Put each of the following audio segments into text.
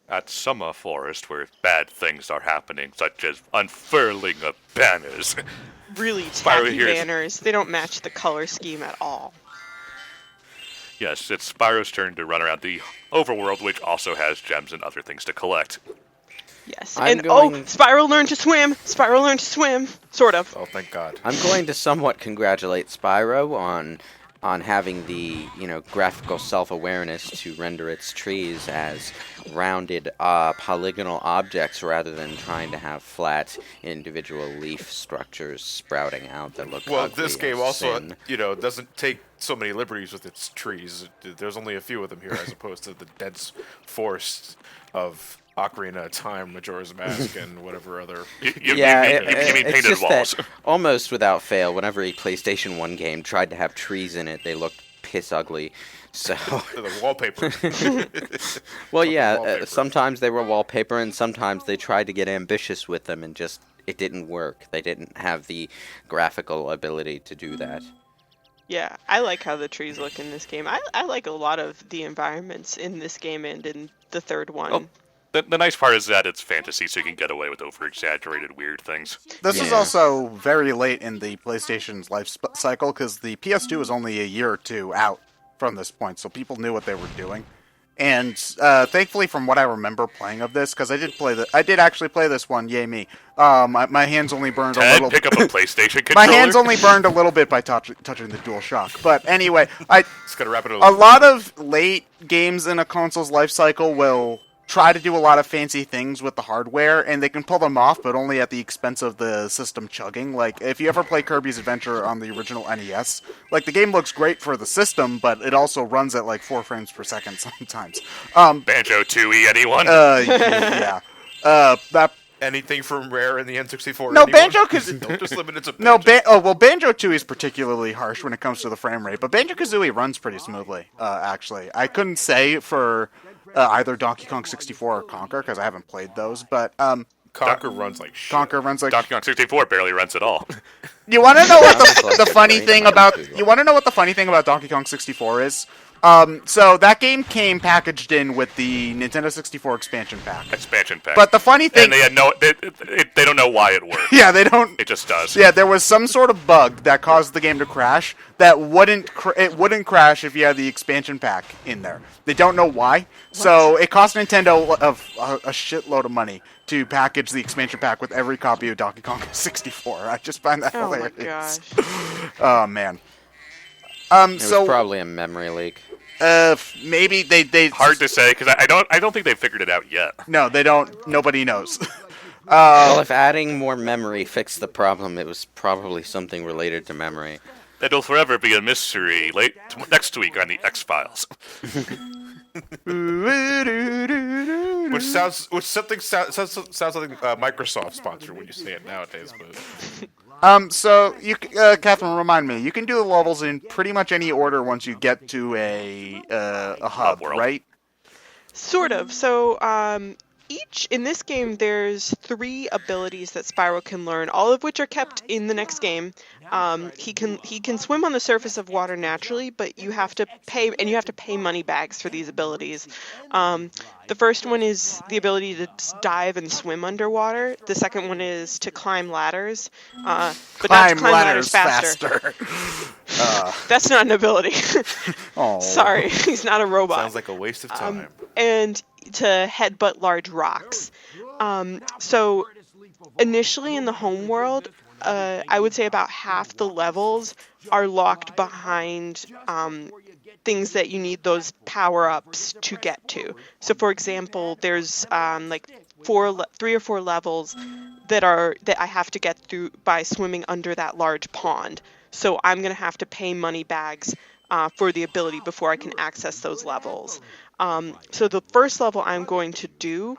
at Summer Forest where bad things are happening, such as unfurling of banners. Really Spyro tacky here is... banners. They don't match the color scheme at all. Yes, it's Spyro's turn to run around the overworld, which also has gems and other things to collect. Yes. I'm And going- Spyro learned to swim. Spyro learned to swim. Sort of. Oh, thank God. I'm going to somewhat congratulate Spyro on having the, graphical self-awareness to render its trees as rounded polygonal objects rather than trying to have flat individual leaf structures sprouting out that look Well, ugly this game and also, thin. doesn't take so many liberties with its trees. There's only a few of them here, as opposed to the dense forest of Ocarina of Time, Majora's Mask, and whatever other. You Yeah, mean it's painted just walls. that almost without fail, whenever a PlayStation 1 game tried to have trees in it, they looked piss ugly. So, The wallpaper. well, yeah, wallpaper. sometimes they were wallpaper, and sometimes they tried to get ambitious with them, and just it didn't work. They didn't have the graphical ability to do that. Yeah, I like how the trees look in this game. I like a lot of the environments in this game and in the third one. Oh. The nice part is that it's fantasy, so you can get away with over-exaggerated weird things. This is Yeah. also very late in the PlayStation's life cycle, because the PS2 is only a year or two out from this point, so people knew what they were doing. And thankfully, from what I remember playing of this, because I did actually play this one, yay me. My hands only burned a Ted, little. pick up a PlayStation controller. My hands only burned a little bit by touching the DualShock. But anyway, Just gotta wrap it a lot of late games in a console's life cycle will try to do a lot of fancy things with the hardware, and they can pull them off, but only at the expense of the system chugging. Like, if you ever play Kirby's Adventure on the original NES, like, the game looks great for the system, but it also runs at, like, 4 frames per second sometimes. Banjo Tooie, anyone? Yeah. That... Anything from Rare in the N64? No, anyone? Banjo Kazooie. Don't just limit it to No, Banjo. Banjo Tooie is particularly harsh when it comes to the frame rate, but Banjo Kazooie runs pretty smoothly. Actually, I couldn't say for either Donkey Kong 64 or Conker because I haven't played those, but Conker runs like shit. Conker runs like. Donkey Kong 64 barely runs at all. You want to know what Sounds like the a funny great thing Donkey about? Kong. You want to know what the funny thing about Donkey Kong 64 is? So that game came packaged in with the Nintendo 64 expansion pack. Expansion pack. But the funny thing, and they had they don't know why it works. yeah, they don't. It just does. Yeah, there was some sort of bug that caused the game to crash that it wouldn't crash if you had the expansion pack in there. They don't know why. So it cost Nintendo a shitload of money to package the expansion pack with every copy of Donkey Kong 64. I just find that Oh my hilarious. gosh. Oh man. It was So probably a memory leak. maybe they Hard to say because I don't think they've figured it out yet. No, they don't. Nobody knows. Well, if adding more memory fixed the problem, it was probably something related to memory. That'll forever be a mystery. Next week on the X-Files. Which sounds like Microsoft sponsored when you say it nowadays, but So you, Catherine, remind me. You can do the levels in pretty much any order once you get to a hub, world. right? Sort of. So, in this game, there's 3 abilities that Spyro can learn, all of which are kept in the next game. He can swim on the surface of water naturally, but you have to pay, and you have to pay Moneybags for these abilities. The first one is the ability to dive and swim underwater. The second one is to climb ladders, but not to Climb climb ladders faster. faster. That's not an ability. Oh. Sorry, he's not a robot. sounds like a waste of time. And to headbutt large rocks. So initially in the home world, I would say about half the levels are locked behind things that you need those power-ups to get to. So for example, there's like 3 or 4 levels that I have to get through by swimming under that large pond. So I'm going to have to pay Moneybags for the ability before I can access those levels. So the first level I'm going to do,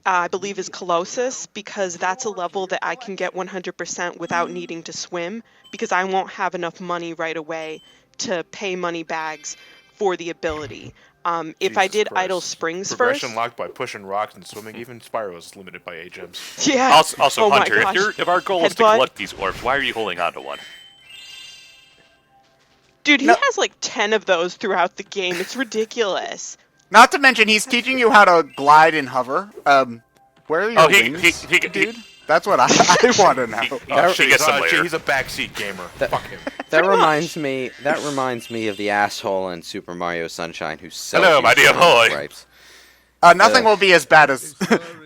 I believe, is Colossus, because that's a level that I can get 100% without needing to swim, because I won't have enough money right away to pay Moneybags for the ability. If I Jesus did Christ. Idle Springs Progression first, locked by pushing rocks and swimming. Even Spyro is limited by gems. yeah. Also, Oh my Hunter, gosh. if our goal is to Headbutt. collect these orbs, why are you holding on to one? Dude, he No. has like 10 of those throughout the game. It's ridiculous. Not to mention, he's teaching you how to glide and hover. Where are your wings, dude? That's what I want to know. She gets them later. He's a backseat gamer. Fuck him. That reminds me. That reminds me of the asshole in Super Mario Sunshine who sells Hello, you my dear certain boy. stripes. Nothing will be as bad as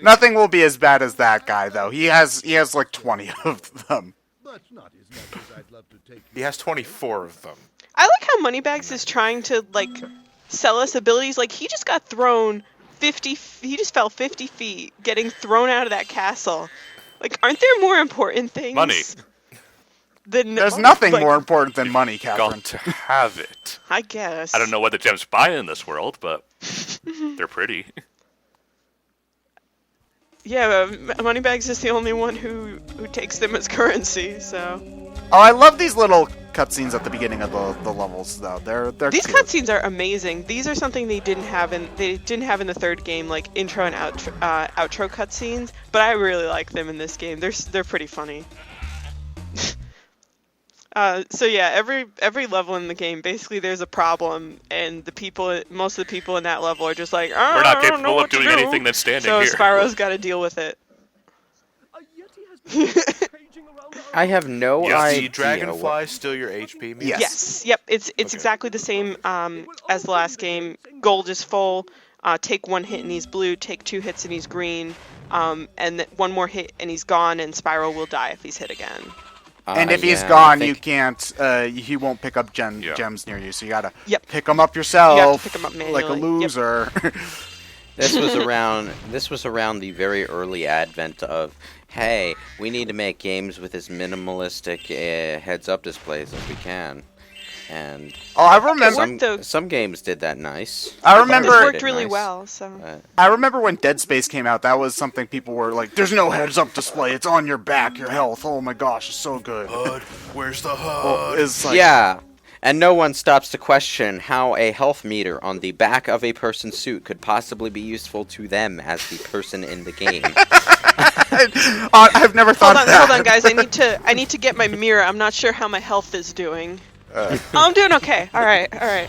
nothing will be as bad as that guy though. He has like 20 of them. He has 24 of them. I like how Moneybags is trying to like sell us abilities. Like he just got thrown 50. He just fell 50 feet, getting thrown out of that castle. Like, aren't there more important things? Money. There's nothing more important than money, Catherine. Got to have it. I guess. I don't know what the gems buy in this world, but they're pretty. Yeah, Moneybags is the only one who takes them as currency. So. Oh, I love these little cutscenes at the beginning of the levels, though. They're These cute. cutscenes are amazing. These are something they didn't have in the third game, like intro and outro cutscenes. But I really like them in this game. They're pretty funny. So yeah, every level in the game, basically there's a problem, and most of the people in that level are just like, oh, We're not I don't know capable of what to doing do." anything that's standing So here. Spyro's got to deal with it. I have no Yes, idea. the dragonfly steal your HP? Mia? Yes. Yes. Yep. It's exactly the same as the last game. Gold is full. Take one hit and he's blue. Take 2 hits and he's green. And one more hit and he's gone. And Spyro will die if he's hit again. And if he's yeah, gone, I you think- can't. He won't pick up Yeah. gems near you. So you gotta Yep. pick them up yourself. You have to pick 'em up like a manually. Yep. loser. This was around the very early advent of, hey, we need to make games with as minimalistic heads-up displays as we can, and Oh, I remember. some games did that nice. I remember- It Others did worked really nice. well. So. I remember when Dead Space came out. That was something people were like, "There's no heads-up display. It's on your back, your health. Oh my gosh, it's so good." HUD, where's the HUD? Well, it's like, Yeah, and no one stops to question how a health meter on the back of a person's suit could possibly be useful to them as the person in the game. I've never thought of that. Hold on, guys. I need to get my mirror. I'm not sure how my health is doing. Oh, I'm doing okay. All right.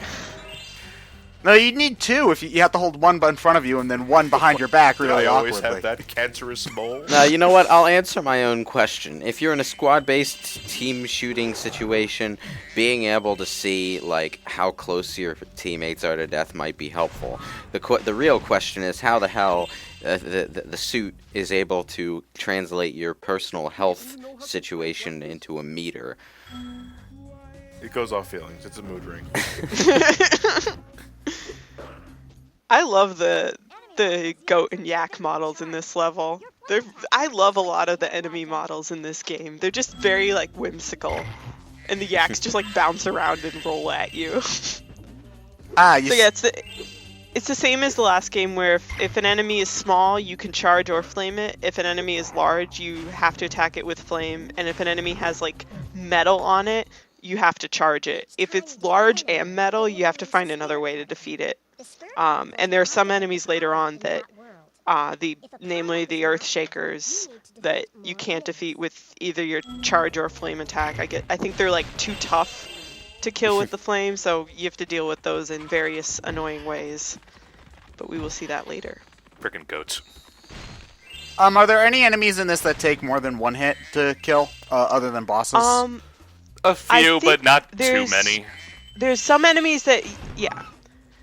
No, you need 2. If you have to hold one in front of you and then one behind your back, really I always awkwardly. have that cancerous mole. Now, you know what? I'll answer my own question. If you're in a squad-based team shooting situation, being able to see like how close your teammates are to death might be helpful. The real question is how the hell the suit is able to translate your personal health situation into a meter. It goes off feelings. It's a mood ring. I love the goat and yak models in this level. I love a lot of the enemy models in this game. They're just very like whimsical, and the yaks just like bounce around and roll at you. So yeah, it's the same as the last game where if an enemy is small, you can charge or flame it. If an enemy is large, you have to attack it with flame. And if an enemy has like metal on it, you have to charge it. If it's large and metal, you have to find another way to defeat it. And there are some enemies later on that, namely the Earth Shakers, that you can't defeat with either your charge or flame attack. I think they're like too tough to kill with the flame, so you have to deal with those in various annoying ways. But we will see that later. Frickin' goats. Are there any enemies in this that take more than 1 hit to kill, other than bosses? A few, think but not too there's- many. There's some enemies that, yeah.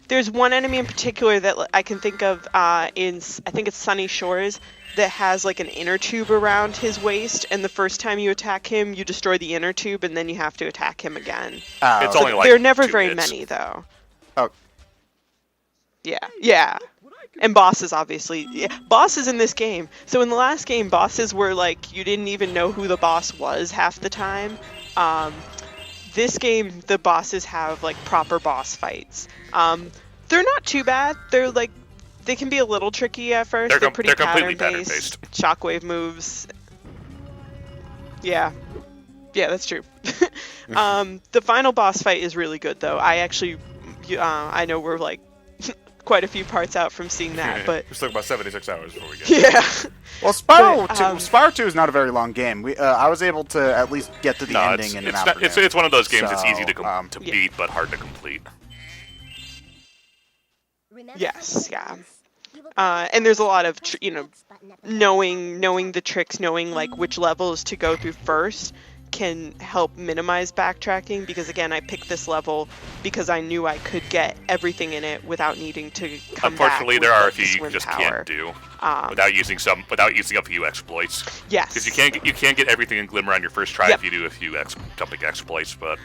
There's one enemy in particular that I can think of I think it's Sunny Shores, that has like an inner tube around his waist, and the first time you attack him, you destroy the inner tube, and then you have to attack him again. It's only like There are never 2 very hits. many, though. Oh. Yeah. And bosses, obviously. Yeah, bosses in this game. So in the last game, bosses were like, you didn't even know who the boss was half the time. This game, the bosses have like proper boss fights. They're not too bad. They're like, they can be a little tricky at first. They're Pretty completely pattern-based. pattern-based. Shockwave moves. Yeah, that's true. The final boss fight is really good, though. I know we're like quite a few parts out from seeing that, but We're still about 76 hours before we get yeah. Well, Spyro But, 2, Spyro 2 is not a very long game. I was able to at least get to the No, ending it's, in an it's, afternoon. it's one of those games that's So, easy to yeah. beat, but hard to complete. Yes, yeah. And there's a lot of knowing the tricks, knowing like which levels to go through first can help minimize backtracking, because again, I picked this level because I knew I could get everything in it without needing to come Unfortunately, back there with, are a like, few you swim just power. can't do without using a few exploits. Yes. Because you can't get everything in Glimmer on your first try Yep. if you do a few jumping exploits, but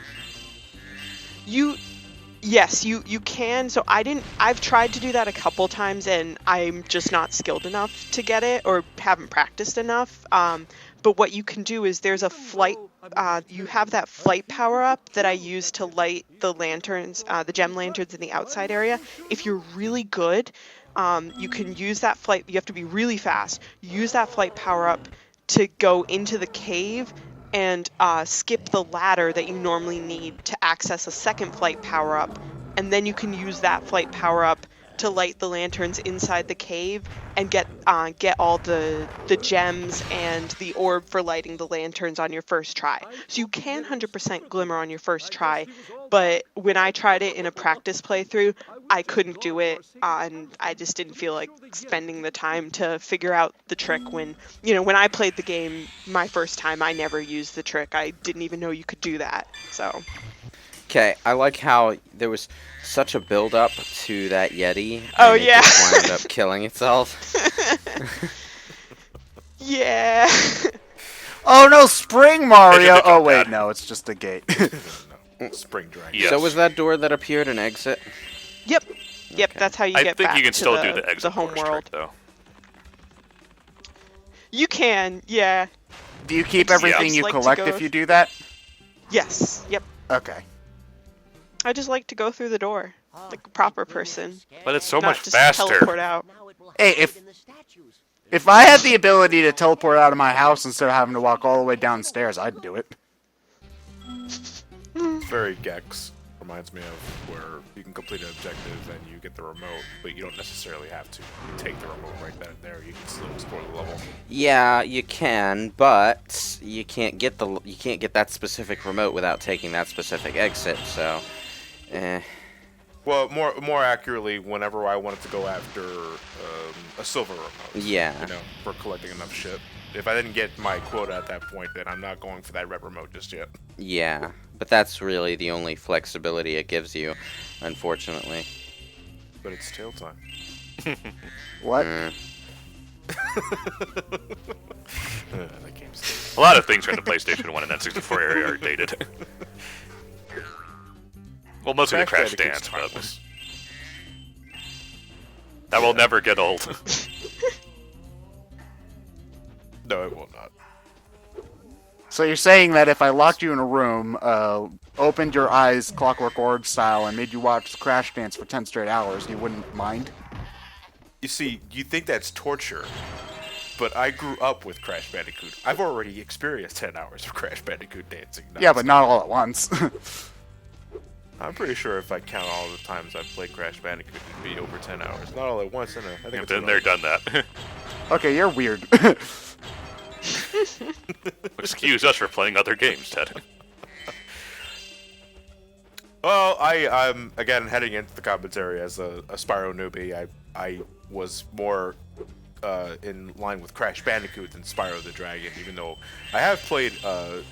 Yes, you can. So I've tried to do that a couple times and I'm just not skilled enough to get it or haven't practiced enough. But what you can do is there's a flight, you have that flight power up that I use to light the lanterns, the gem lanterns in the outside area. If you're really good, you can use that flight, you have to be really fast. Use that flight power up to go into the cave and skip the ladder that you normally need to access a second flight power-up, and then you can use that flight power-up to light the lanterns inside the cave and get all the gems and the orb for lighting the lanterns on your first try. So you can 100% Glimmer on your first try, but when I tried it in a practice playthrough, I couldn't do it, and I just didn't feel like spending the time to figure out the trick when I played the game my first time, I never used the trick. I didn't even know you could do that, so. Okay, I like how there was such a build-up to that Yeti. Oh, and yeah. It just wound up killing itself. Yeah. Oh no, Spring Mario! It's a Oh jump wait, pad. no, it's just a gate. No, Spring Dragon. Yes. So was that door that appeared an exit? Yep, Okay. that's how you I get think back you can to still do the exit home course world. trick, though. You can, yeah. Do you keep I just everything you like to collect go if you do that? Yes, yep. Okay. I just like to go through the door, like a proper person, But it's so not much just faster. teleport out. Hey, if I had the ability to teleport out of my house instead of having to walk all the way downstairs, I'd do it. It's very Gex. Reminds me of where you can complete an objective and you get the remote, but you don't necessarily have to take the remote right then and there. You can still explore the level. Yeah, you can, but you can't get that specific remote without taking that specific exit. So, Well, more accurately, whenever I wanted to go after a silver remote. Yeah. For collecting enough shit. If I didn't get my quota at that point, then I'm not going for that red remote just yet. Yeah, but that's really the only flexibility it gives you, unfortunately. But it's tail time. What? That game's A lot of things from the PlayStation 1 and N64 area are dated. Well, mostly the Crash Bandicoot's Dance, but timeless. that will never get old. No, it will not. So you're saying that if I locked you in a room, opened your eyes Clockwork Orange style, and made you watch Crash Dance for 10 straight hours, you wouldn't mind? You see, you think that's torture, but I grew up with Crash Bandicoot. I've already experienced 10 hours of Crash Bandicoot dancing. Yeah, but not all at once. I'm pretty sure if I count all the times I've played Crash Bandicoot, it'd be over 10 hours. Not all at once, I think And it's been there, done that. Okay, you're weird. Excuse us for playing other games, Ted. Well, I'm again heading into the commentary as a Spyro newbie. I was more in line with Crash Bandicoot than Spyro the Dragon, even though I have played a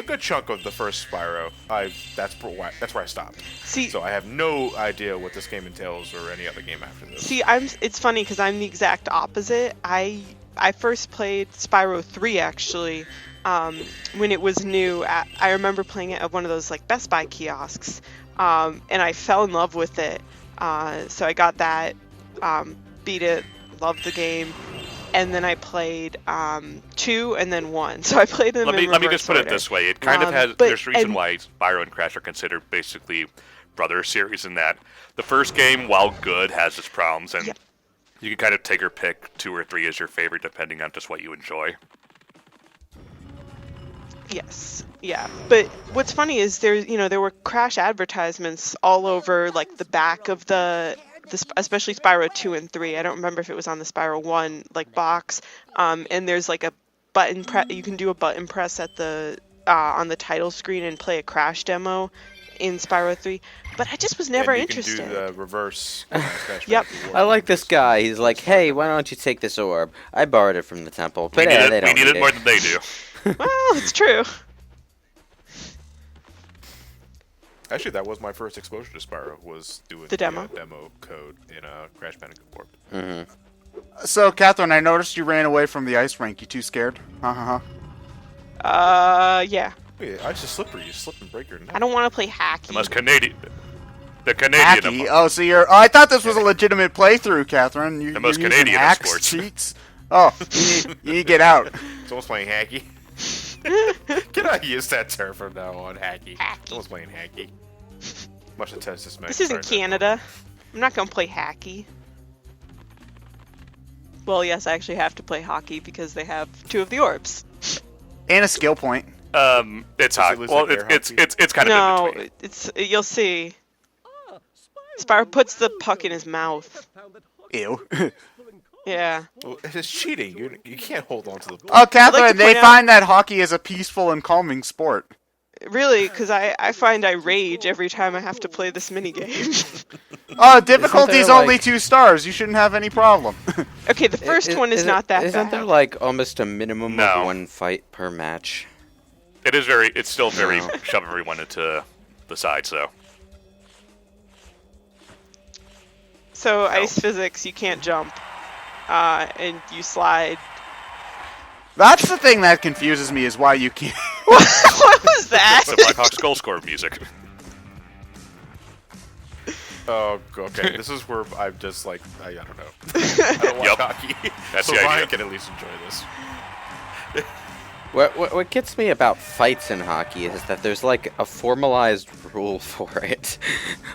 good chunk of the first Spyro. That's where I stopped. See, So I have no idea what this game entails or any other game after this. See, it's funny because I'm the exact opposite. I first played Spyro 3 actually when it was new. I remember playing it at one of those like Best Buy kiosks, and I fell in love with it. So I got that, beat it, loved the game, and then I played 2 and then 1. So I played them Let in me just reverse put it order. this way. It kind of has. But- There's a reason and- why Spyro and Crash are considered basically brother series in that the first game, while good, has its problems, and Yep. you can kind of take or pick 2 or 3 as your favorite depending on just what you enjoy. Yes, yeah. But what's funny is there were Crash advertisements all over like the back of the especially Spyro 2 and 3. I don't remember if it was on the Spyro 1 like box. And there's like a you can do a button press at the on the title screen and play a Crash demo in Spyro 3, but I just was never and you interested. can do the reverse. Scratch Yep. Bandicoot I warp. like this guy. He's like, hey, why don't you take this orb? I borrowed it from the temple, but We need they it. We don't need need it more than they do. Well, it's true. Actually, that was my first exposure to Spyro. Was doing The demo? demo code in Crash Bandicoot Warp. Mm-hmm. So, Catherine, I noticed you ran away from the ice rink. You too scared? Yeah. Wait, ice is slippery. You slip and break your neck. I don't want to play hacky. The most Canadian. The Canadian. Hacky. Oh, so you're. Oh, I thought this was a legitimate playthrough, Catherine. The most you're using Canadian of hacks, sports. cheats. Oh, you need to get out. Someone's playing hacky. Can I use that term from now on? Hacky. Someone's playing hacky. Much to test this. This isn't Canada. I'm not gonna play hacky. Well, yes, I actually have to play hockey because they have 2 of the orbs. And a skill point. It's hot. lose Well, like air it's hockey? it's kind of in No, between. you'll see. Spyro puts the puck in his mouth. Ew. Yeah. Well, it's cheating. You can't hold on to the. Oh, Catherine, I'd like to they point out- find that hockey is a peaceful and calming sport. Really, because I find I rage every time I have to play this minigame. Oh, difficulty's there, only like- 2 stars. You shouldn't have any problem. Okay, the first one is not that Isn't bad. there like almost a minimum No. of 1 fight per match? It is very. It's still very No. shove everyone into the side. So So ice physics, you can't jump, and you slide. That's the thing that confuses me is why you can't. What was that? the Blackhawks goal score music. Oh, okay. This is where I'm just like I don't know. I don't watch Yup. hockey, That's so the Ryan idea. can at least enjoy this. What gets me about fights in hockey is that there's like a formalized rule for it.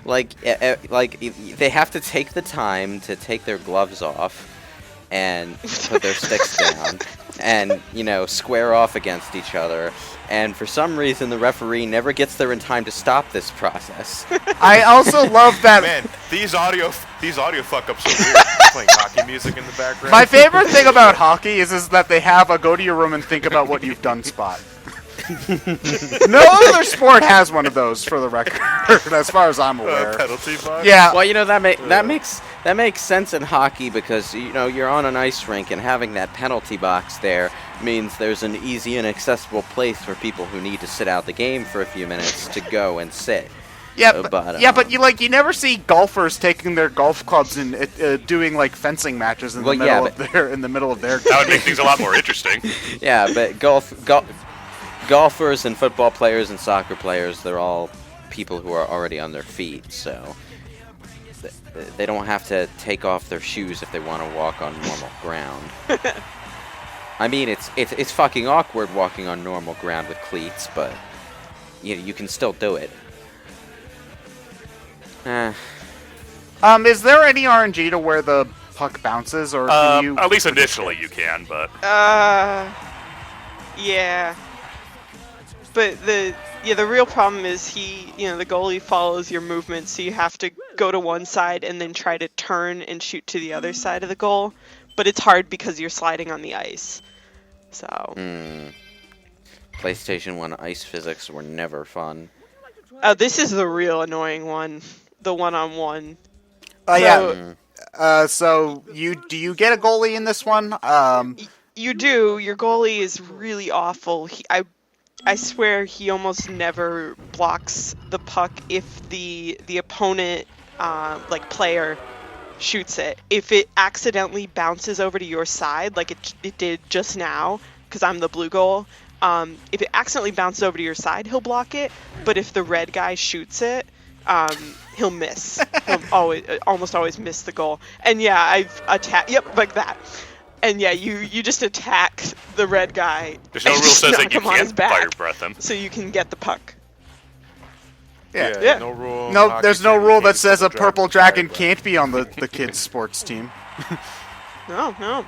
like they have to take the time to take their gloves off and put their sticks down and square off against each other. And for some reason, the referee never gets there in time to stop this process. I also love that. Man, these audio fuck ups are weird. Playing hockey music in the background. My favorite thing about hockey is that they have a go to your room and think about what you've done spot. No other sport has one of those, for the record, as far as I'm aware. penalty box. Yeah, Well, that makes sense in hockey because you're on an ice rink and having that penalty box there means there's an easy and accessible place for people who need to sit out the game for a few minutes to go and sit. but you never see golfers taking their golf clubs and doing like fencing matches in the middle of their. That would make things a lot more interesting. Yeah, but golfers and football players and soccer players, they're all people who are already on their feet, so they don't have to take off their shoes if they want to walk on normal ground. I mean, it's fucking awkward walking on normal ground with cleats, but you can still do it. Is there any RNG to where the puck bounces, or can you? At least initially you can, but Yeah. But the real problem is the goalie follows your movement, so you have to go to one side and then try to turn and shoot to the other side of the goal. But it's hard because you're sliding on the ice. So. PlayStation 1 ice physics were never fun. Oh, this is the real annoying one. The one-on-one. So do you get a goalie in this one? You do. Your goalie is really awful. I swear he almost never blocks the puck if the opponent player shoots it. If it accidentally bounces over to your side, like it did just now, because I'm the blue goal. If it accidentally bounces over to your side, he'll block it. But if the red guy shoots it, he'll miss. He'll almost always miss the goal. And yeah, I've attacked. Yep, like that. And yeah, you just attack the red guy. there's no and rule just says knock that you him on his can't back, fire breath him. so you can get the puck. Yeah. No rule. No, hockey there's no saying you rule can't that use says a purple dragon fire can't be on the kids' sports team. No.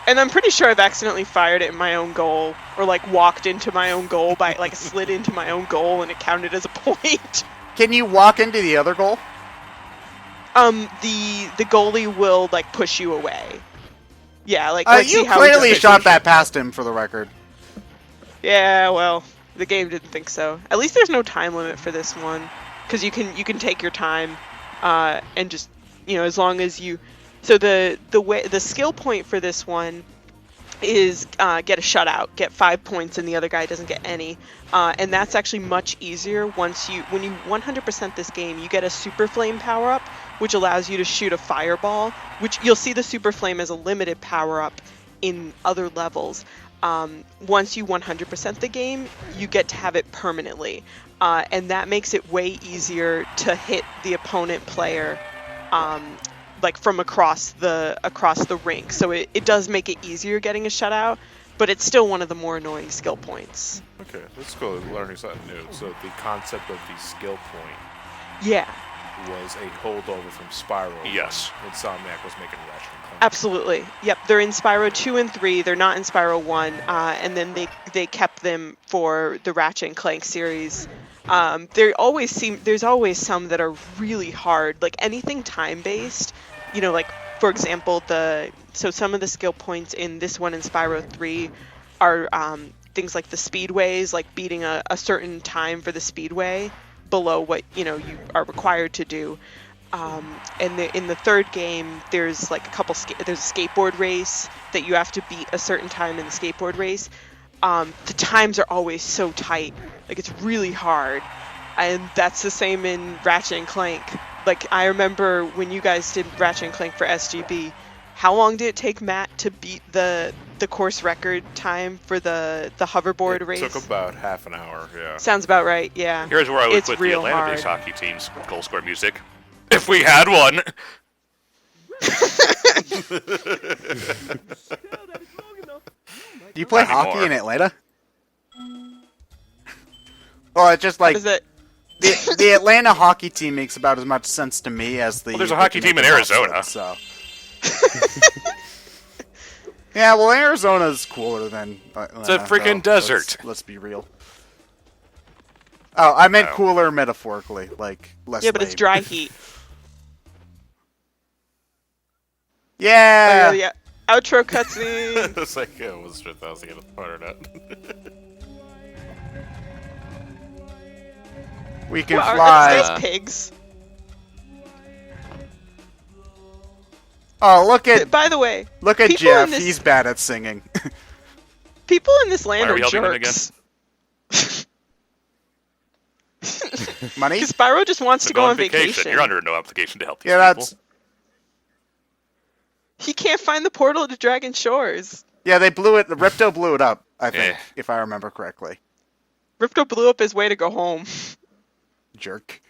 And I'm pretty sure I've accidentally fired it in my own goal, or walked into my own goal slid into my own goal, and it counted as a point. Can you walk into the other goal? The goalie will push you away. Yeah, You clearly shot that past him, for the record. Yeah, well, The game didn't think so. At least there's no time limit for this one, because you can take your time, and just, as long as you. So the skill point for this one is get a shutout, get 5 points, and the other guy doesn't get any. And that's actually much easier when you 100% this game. You get a super flame power up, which allows you to shoot a fireball. Which you'll see the super flame as a limited power up in other levels. Once you 100% the game, you get to have it permanently, and that makes it way easier to hit the opponent player, like from across the rink. So it does make it easier getting a shutout, but it's still one of the more annoying skill points. Okay, that's cool. Learning something new. So the concept of the skill point Yeah. was a holdover from Spyro. Yes. When Insomniac was making Ratchet and Clank. Absolutely. Yep, they're in Spyro 2 and 3. They're not in Spyro 1, and then they kept them for the Ratchet and Clank series. There's always some that are really hard, like anything time-based. Like for example, some of the skill points in this one in Spyro 3 are things like the speedways, like beating a certain time for the speedway below what you are required to do. And in the third game, there's like there's a skateboard race that you have to beat a certain time in the skateboard race. The times are always so tight, like it's really hard, and that's the same in Ratchet and Clank. Like I remember when you guys did Ratchet and Clank for SGB, how long did it take Matt to beat the course record time for the hoverboard race? It took about half an hour. Yeah. Sounds about right. Yeah. Here's where I would It's put the real Atlanta-based hard. hockey team's goal score music, if we had one. Do you play Not hockey anymore. in Atlanta? Well, it's just like Is it? the Atlanta hockey team makes about as much sense to me as the. Well, there's a hockey team in Arizona. So. Yeah, well, Arizona's cooler than Atlanta. It's a freaking though. desert. Let's be real. Oh, I meant No. cooler metaphorically, like less. Yeah, but it's lame. dry heat. Yeah. Oh, yeah. Outro cutscene. It's like, I wasn't sure if that was going to part or not. We can What, are fly. these guys pigs? Oh, look at By the way, people in Jeff. this- He's bad at singing. people in this land Why are are we helping them jerks. Money? Because Spyro just wants So to go on vacation. You're under no obligation to help these Yeah, people. that's. He can't find the portal to Dragon Shores. Yeah, they blew it. Ripto blew it up. I think, Eh. if I remember correctly. Ripto blew up his way to go home. Jerk.